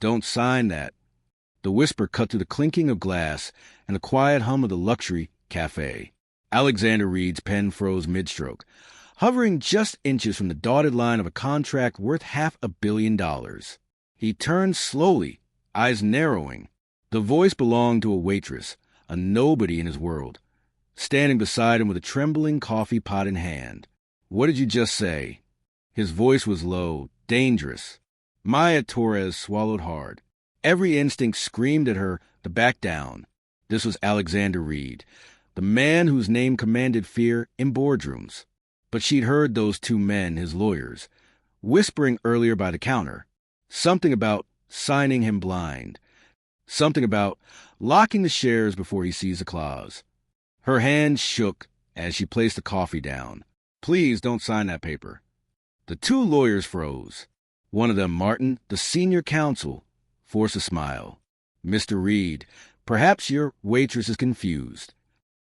Don't sign that. The whisper cut through the clinking of glass and the quiet hum of the luxury café. Alexander Reed's pen froze mid-stroke, hovering just inches from the dotted line of a contract worth $500 million. He turned slowly, eyes narrowing. The voice belonged to a waitress, a nobody in his world, standing beside him with a trembling coffee pot in hand. "What did you just say?" His voice was low, dangerous. Maya Torres swallowed hard. Every instinct screamed at her to back down. This was Alexander Reed, the man whose name commanded fear in boardrooms. But she'd heard those two men, his lawyers, whispering earlier by the counter. Something about signing him blind. Something about locking the shares before he sees the clause. Her hand shook as she placed the coffee down. "Please don't sign that paper." The two lawyers froze. One of them, Martin, the senior counsel, forced a smile. "Mr. Reed, perhaps your waitress is confused."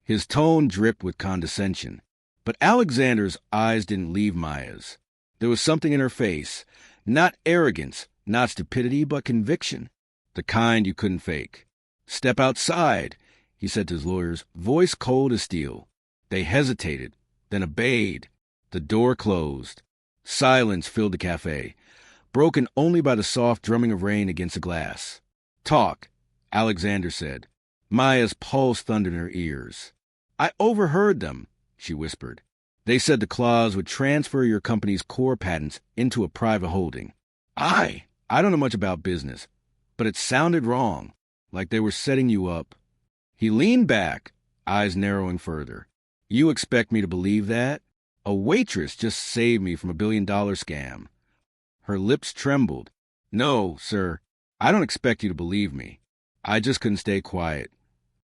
His tone dripped with condescension. But Alexander's eyes didn't leave Maya's. There was something in her face. Not arrogance, not stupidity, but conviction. The kind you couldn't fake. "Step outside," he said to his lawyers, voice cold as steel. They hesitated, then obeyed. The door closed. Silence filled the cafe, broken only by the soft drumming of rain against the glass. "Talk," Alexander said. Maya's pulse thundered in her ears. "I overheard them," she whispered. "They said the clause would transfer your company's core patents into a private holding." I don't know much about business, but it sounded wrong, like they were setting you up." He leaned back, eyes narrowing further. "You expect me to believe that? A waitress just saved me from $1 billion scam." Her lips trembled. "No, sir, I don't expect you to believe me. I just couldn't stay quiet."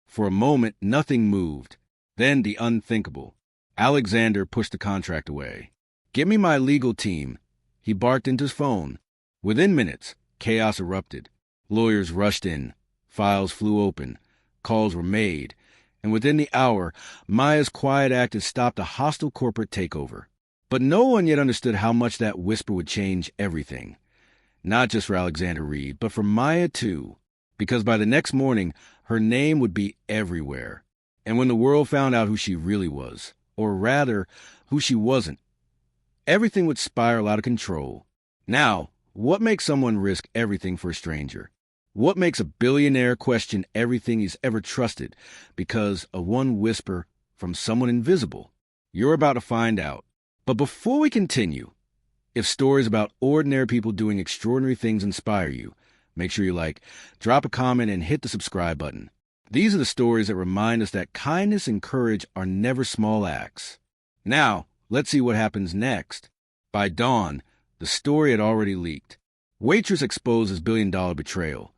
For a moment, nothing moved. Then the unthinkable. Alexander pushed the contract away. "Give me my legal team." He barked into his phone. Within minutes, chaos erupted. Lawyers rushed in. Files flew open. Calls were made. And within the hour, Maya's quiet act had stopped a hostile corporate takeover. But no one yet understood how much that whisper would change everything. Not just for Alexander Reed, but for Maya too. Because by the next morning, her name would be everywhere. And when the world found out who she really was, or rather, who she wasn't, everything would spiral out of control. Now, what makes someone risk everything for a stranger? What makes a billionaire question everything he's ever trusted because of one whisper from someone invisible? You're about to find out. But before we continue, if stories about ordinary people doing extraordinary things inspire you, make sure you drop a comment, and hit the subscribe button. These are the stories that remind us that kindness and courage are never small acts. Now, let's see what happens next. By dawn, the story had already leaked. Waitress exposes billion-dollar betrayal.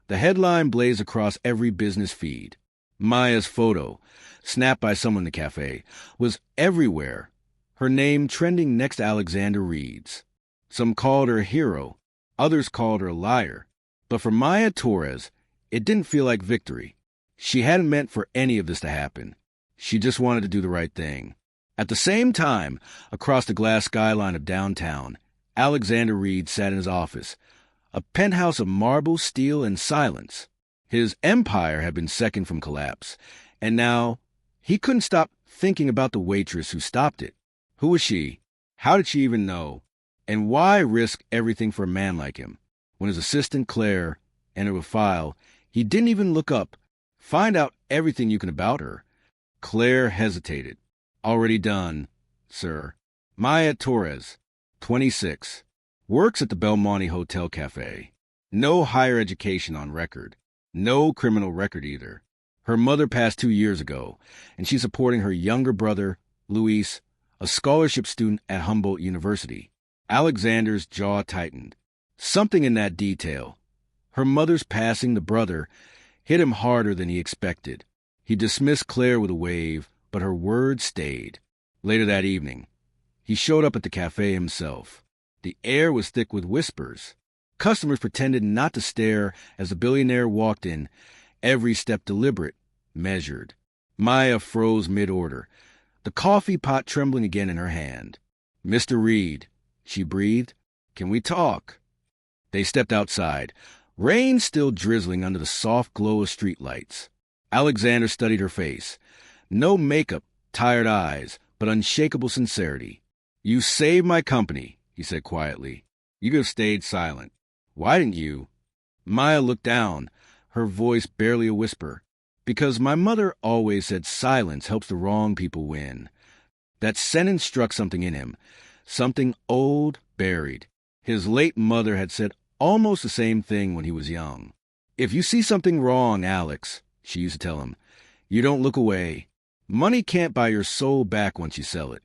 The headline blazed across every business feed. Maya's photo, snapped by someone in the cafe, was everywhere, her name trending next to Alexander Reed's. Some called her a hero, others called her a liar. But for Maya Torres, it didn't feel like victory. She hadn't meant for any of this to happen. She just wanted to do the right thing. At the same time, across the glass skyline of downtown, Alexander Reed sat in his office, a penthouse of marble, steel, and silence. His empire had been second from collapse, and now he couldn't stop thinking about the waitress who stopped it. Who was she? How did she even know? And why risk everything for a man like him? When his assistant Claire entered a file, he didn't even look up. Find out everything you can about her. Claire hesitated. "Already done, sir." Maya Torres, 26, works at the Belmonte Hotel Cafe. No higher education on record. No criminal record either. Her mother passed 2 years ago, and she's supporting her younger brother, Luis, a scholarship student at Humboldt University. Alexander's jaw tightened. Something in that detail, her mother's passing the brother, hit him harder than he expected. He dismissed Claire with a wave, but her words stayed. Later that evening, he showed up at the cafe himself. The air was thick with whispers. Customers pretended not to stare as the billionaire walked in, every step deliberate, measured. Maya froze mid-order, the coffee pot trembling again in her hand. "Mr. Reed," she breathed, "can we talk?" They stepped outside, rain still drizzling under the soft glow of streetlights. Alexander studied her face. No makeup, tired eyes, but unshakable sincerity. "You saved my company," he said quietly. "You could have stayed silent." "Why didn't you?" Maya looked down, her voice barely a whisper. "Because my mother always said silence helps the wrong people win." That sentence struck something in him, something old, buried. His late mother had said almost the same thing when he was young. "If you see something wrong, Alex," she used to tell him, "you don't look away. Money can't buy your soul back once you sell it."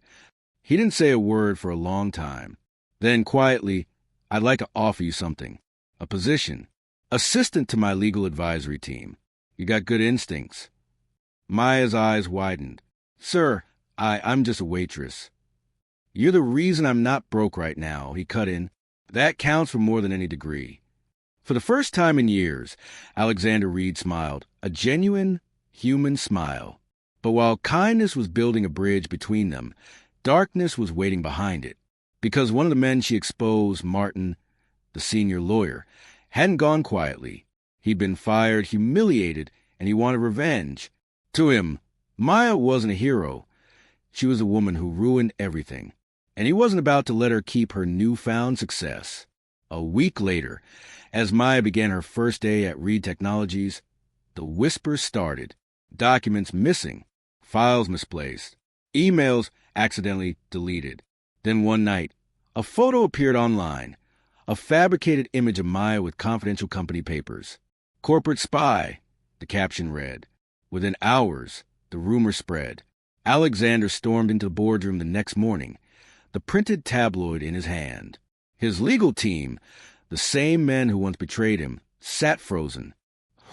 He didn't say a word for a long time. Then, quietly, "I'd like to offer you something. A position. Assistant to my legal advisory team. You got good instincts." Maya's eyes widened. "Sir, I'm just a waitress." "You're the reason I'm not broke right now," he cut in. "That counts for more than any degree." For the first time in years, Alexander Reed smiled, a genuine, human smile. But while kindness was building a bridge between them, darkness was waiting behind it. Because one of the men she exposed, Martin, the senior lawyer, hadn't gone quietly. He'd been fired, humiliated, and he wanted revenge. To him, Maya wasn't a hero. She was a woman who ruined everything. And he wasn't about to let her keep her newfound success. A week later, as Maya began her first day at Reed Technologies, the whispers started. Documents missing, files misplaced, emails accidentally deleted. Then one night, a photo appeared online, a fabricated image of Maya with confidential company papers. "Corporate spy," the caption read. Within hours, the rumor spread. Alexander stormed into the boardroom the next morning, the printed tabloid in his hand. His legal team, the same men who once betrayed him, sat frozen.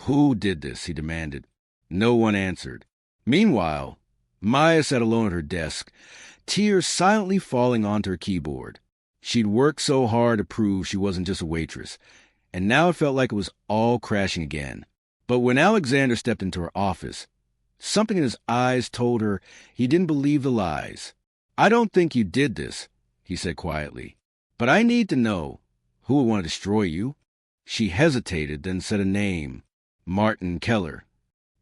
"Who did this?" he demanded. No one answered. Meanwhile, Maya sat alone at her desk, tears silently falling onto her keyboard. She'd worked so hard to prove she wasn't just a waitress, and now it felt like it was all crashing again. But when Alexander stepped into her office, something in his eyes told her he didn't believe the lies. "I don't think you did this," he said quietly. "But I need to know who would want to destroy you." She hesitated, then said a name. Martin Keller.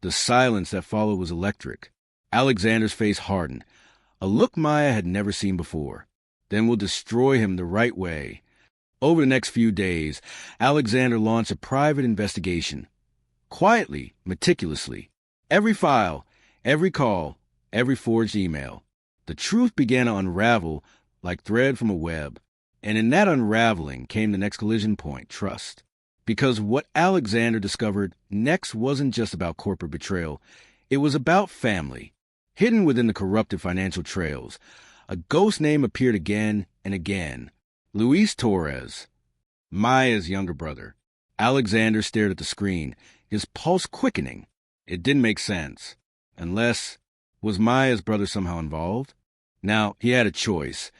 The silence that followed was electric. Alexander's face hardened, a look Maya had never seen before. "Then we'll destroy him the right way." Over the next few days, Alexander launched a private investigation. Quietly, meticulously. Every file, every call, every forged email. The truth began to unravel like thread from a web. And in that unraveling came the next collision point, trust. Because what Alexander discovered next wasn't just about corporate betrayal. It was about family. Hidden within the corrupted financial trails, a ghost name appeared again and again. Luis Torres, Maya's younger brother. Alexander stared at the screen, his pulse quickening. It didn't make sense. Unless, was Maya's brother somehow involved? Now, he had a choice.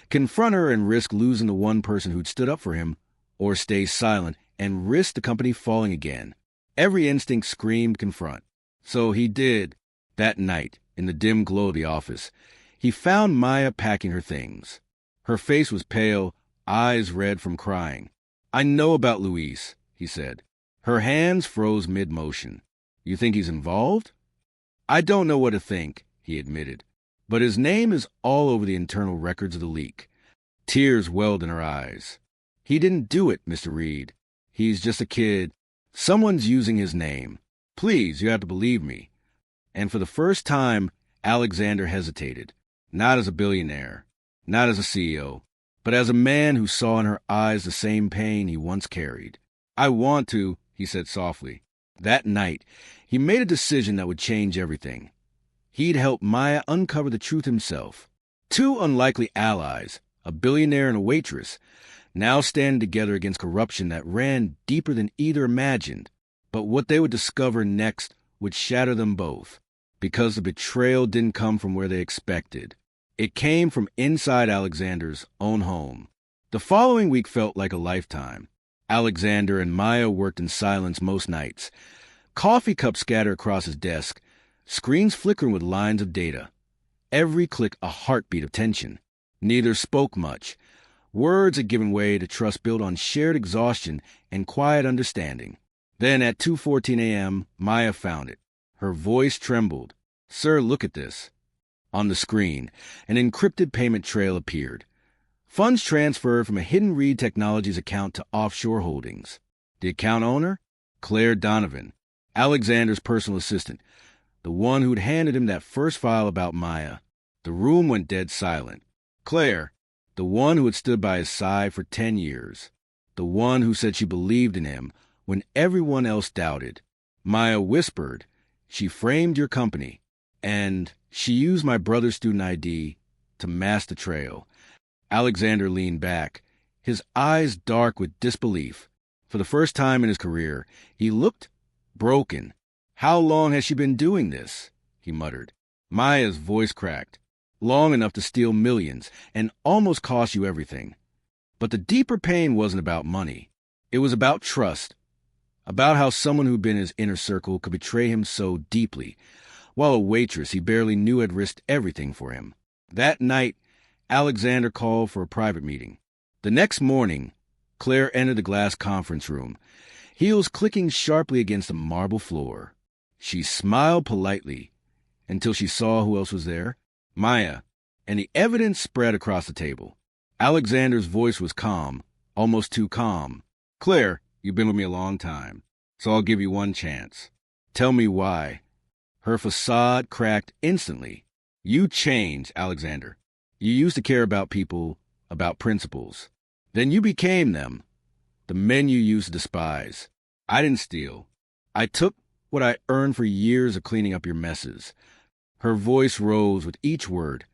Confront her and risk losing the one person who'd stood up for him, or stay silent and risk the company falling again. Every instinct screamed confront. So he did. That night, in the dim glow of the office, he found Maya packing her things. Her face was pale, eyes red from crying. "I know about Luis," he said. Her hands froze mid-motion. "You think he's involved?" "I don't know what to think," he admitted. "But his name is all over the internal records of the leak." Tears welled in her eyes. "He didn't do it, Mr. Reed. He's just a kid. Someone's using his name. Please, you have to believe me." And for the first time, Alexander hesitated. Not as a billionaire, not as a CEO, but as a man who saw in her eyes the same pain he once carried. "I want to," he said softly. That night, he made a decision that would change everything. He'd help Maya uncover the truth himself. Two unlikely allies, a billionaire and a waitress, now standing together against corruption that ran deeper than either imagined. But what they would discover next would shatter them both, because the betrayal didn't come from where they expected. It came from inside Alexander's own home. The following week felt like a lifetime. Alexander and Maya worked in silence most nights. Coffee cups scattered across his desk, screens flickering with lines of data. Every click a heartbeat of tension. Neither spoke much. Words had given way to trust built on shared exhaustion and quiet understanding. Then at 2:14 a.m., Maya found it. Her voice trembled. "Sir, look at this." On the screen, an encrypted payment trail appeared. Funds transferred from a hidden Reed Technologies account to offshore holdings. The account owner? Claire Donovan, Alexander's personal assistant, the one who'd handed him that first file about Maya. The room went dead silent. Claire, the one who had stood by his side for 10 years. The one who said she believed in him when everyone else doubted. Maya whispered, "She framed your company, and she used my brother's student ID to mask the trail." Alexander leaned back, his eyes dark with disbelief. For the first time in his career, he looked broken. "How long has she been doing this?" he muttered. Maya's voice cracked. "Long enough to steal millions and almost cost you everything." But the deeper pain wasn't about money. It was about trust, about how someone who'd been in his inner circle could betray him so deeply, while a waitress he barely knew had risked everything for him. That night, Alexander called for a private meeting. The next morning, Claire entered the glass conference room, heels clicking sharply against the marble floor. She smiled politely until she saw who else was there. Maya, and the evidence spread across the table. Alexander's voice was calm, almost too calm. "Claire, you've been with me a long time, so I'll give you one chance. Tell me why." Her facade cracked instantly. "You changed, Alexander. You used to care about people, about principles. Then you became them, the men you used to despise. I didn't steal. I took what I earned for years of cleaning up your messes." Her voice rose with each word,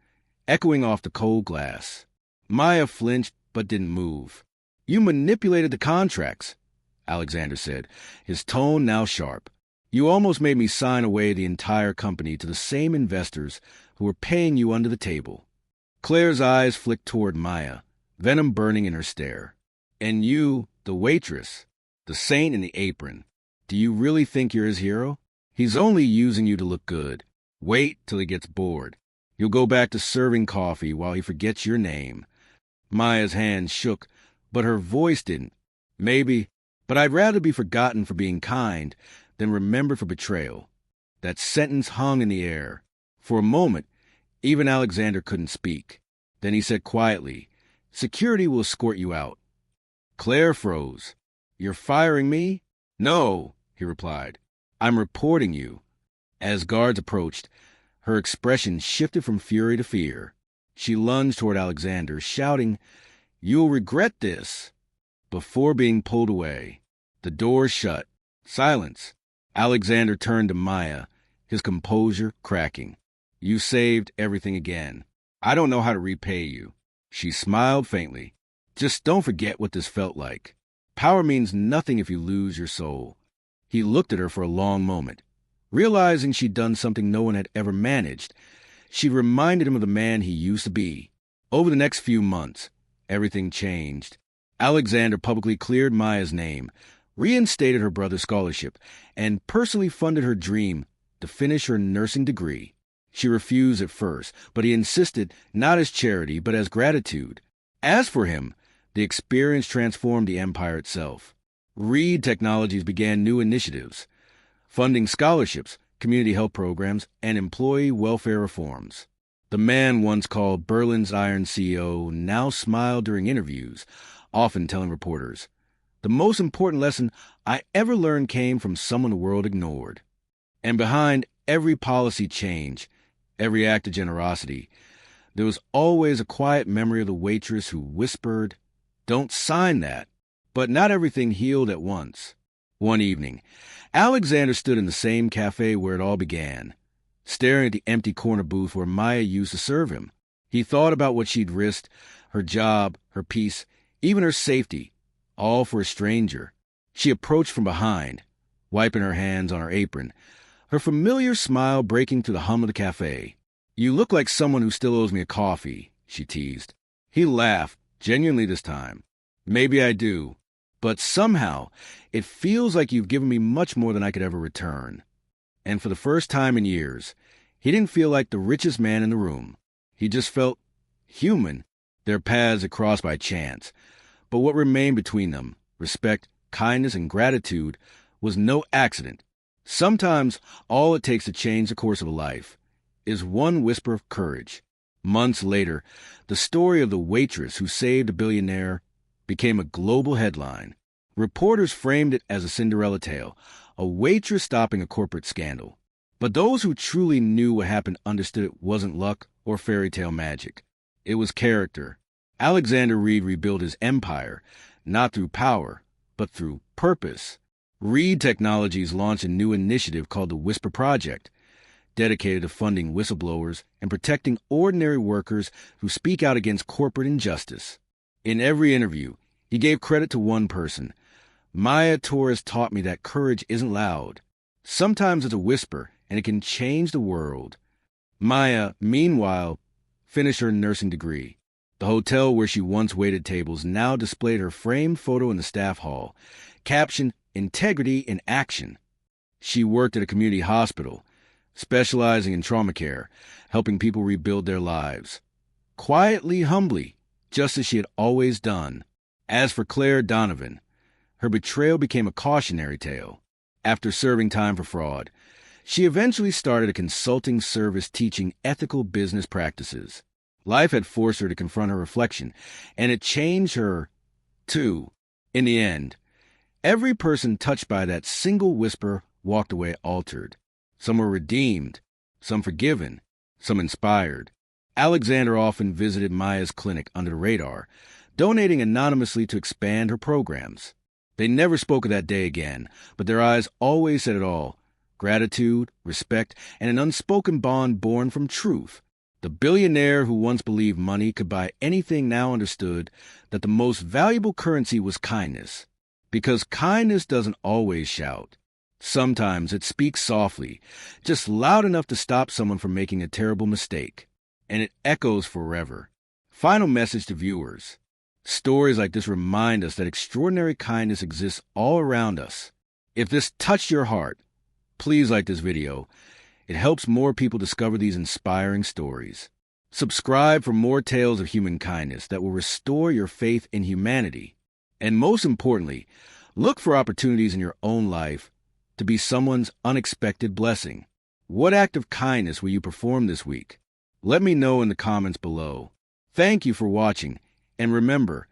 echoing off the cold glass. Maya flinched but didn't move. "You manipulated the contracts," Alexander said, his tone now sharp. "You almost made me sign away the entire company to the same investors who were paying you under the table." Claire's eyes flicked toward Maya, venom burning in her stare. "And you, the waitress, the saint in the apron, do you really think you're his hero? He's only using you to look good. Wait till he gets bored. You'll go back to serving coffee while he forgets your name." Maya's hand shook, but her voice didn't. "Maybe, but I'd rather be forgotten for being kind than remembered for betrayal." That sentence hung in the air. For a moment, even Alexander couldn't speak. Then he said quietly, "Security will escort you out." Claire froze. "You're firing me?" "No," he replied. "I'm reporting you." As guards approached, her expression shifted from fury to fear. She lunged toward Alexander, shouting, "You'll regret this," before being pulled away. The door shut. Silence. Alexander turned to Maya, his composure cracking. "You saved everything again. I don't know how to repay you." She smiled faintly. "Just don't forget what this felt like. Power means nothing if you lose your soul." He looked at her for a long moment. Realizing she'd done something no one had ever managed, she reminded him of the man he used to be. Over the next few months, everything changed. Alexander publicly cleared Maya's name, reinstated her brother's scholarship, and personally funded her dream to finish her nursing degree. She refused at first, but he insisted not as charity, but as gratitude. As for him, the experience transformed the empire itself. Reed Technologies began new initiatives, funding scholarships, community health programs, and employee welfare reforms. The man once called Berlin's Iron CEO now smiled during interviews, often telling reporters, "The most important lesson I ever learned came from someone the world ignored." And behind every policy change, every act of generosity, there was always a quiet memory of the waitress who whispered, "Don't sign that." But not everything healed at once. One evening, Alexander stood in the same café where it all began, staring at the empty corner booth where Maya used to serve him. He thought about what she'd risked, her job, her peace, even her safety, all for a stranger. She approached from behind, wiping her hands on her apron, her familiar smile breaking through the hum of the café. "You look like someone who still owes me a coffee," she teased. He laughed, genuinely this time. "Maybe I do. But somehow, it feels like you've given me much more than I could ever return." And for the first time in years, he didn't feel like the richest man in the room. He just felt human, Their paths had crossed by chance, but what remained between them, respect, kindness, and gratitude, was no accident. Sometimes all it takes to change the course of a life is one whisper of courage. Months later, the story of the waitress who saved a billionaire became a global headline. Reporters framed it as a Cinderella tale, a waitress stopping a corporate scandal. But those who truly knew what happened understood it wasn't luck or fairy tale magic. It was character. Alexander Reed rebuilt his empire, not through power, but through purpose. Reed Technologies launched a new initiative called the Whisper Project, dedicated to funding whistleblowers and protecting ordinary workers who speak out against corporate injustice. In every interview, he gave credit to one person. Maya Torres taught me that courage isn't loud. Sometimes it's a whisper, and it can change the world. Maya, meanwhile, finished her nursing degree. The hotel where she once waited tables now displayed her framed photo in the staff hall, captioned "Integrity in Action." She worked at a community hospital, specializing in trauma care, helping people rebuild their lives. Quietly, humbly, just as she had always done. As for Claire Donovan, her betrayal became a cautionary tale. After serving time for fraud, she eventually started a consulting service teaching ethical business practices. Life had forced her to confront her reflection, and it changed her, too. In the end, every person touched by that single whisper walked away altered. Some were redeemed, some forgiven, some inspired. Alexander often visited Maya's clinic under the radar, donating anonymously to expand her programs. They never spoke of that day again, but their eyes always said it all: gratitude, respect, and an unspoken bond born from truth. The billionaire who once believed money could buy anything now understood that the most valuable currency was kindness. Because kindness doesn't always shout. Sometimes it speaks softly, just loud enough to stop someone from making a terrible mistake. And it echoes forever. Final message to viewers. Stories like this remind us that extraordinary kindness exists all around us. If this touched your heart, please like this video. It helps more people discover these inspiring stories. Subscribe for more tales of human kindness that will restore your faith in humanity. And most importantly, look for opportunities in your own life to be someone's unexpected blessing. What act of kindness will you perform this week? Let me know in the comments below. Thank you for watching, and remember,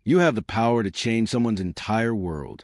you have the power to change someone's entire world.